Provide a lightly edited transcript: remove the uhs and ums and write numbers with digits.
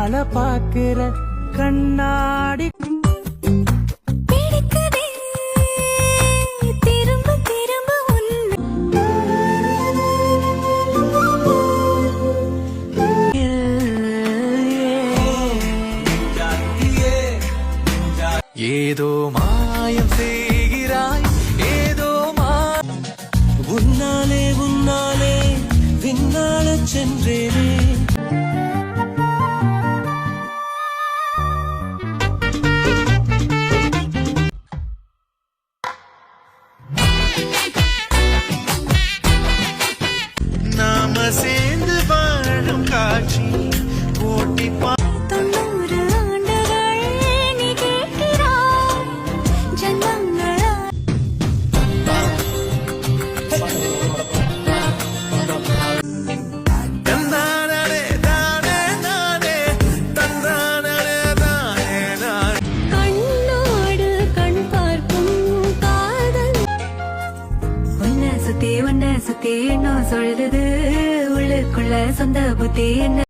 கண்ணால பாக்குற கண்ணாடி ஏதோ மாயம் செய்கிறாய் ஏதோ உன்னாலே உன்னாலே விண்ணால சென்றேனே நாம சேர்ந்து வாழும் காட்சி போட்டி சுத்தி என்ன சொல்லுது உள்ளுக்குள்ள சொந்த புத்தி என்ன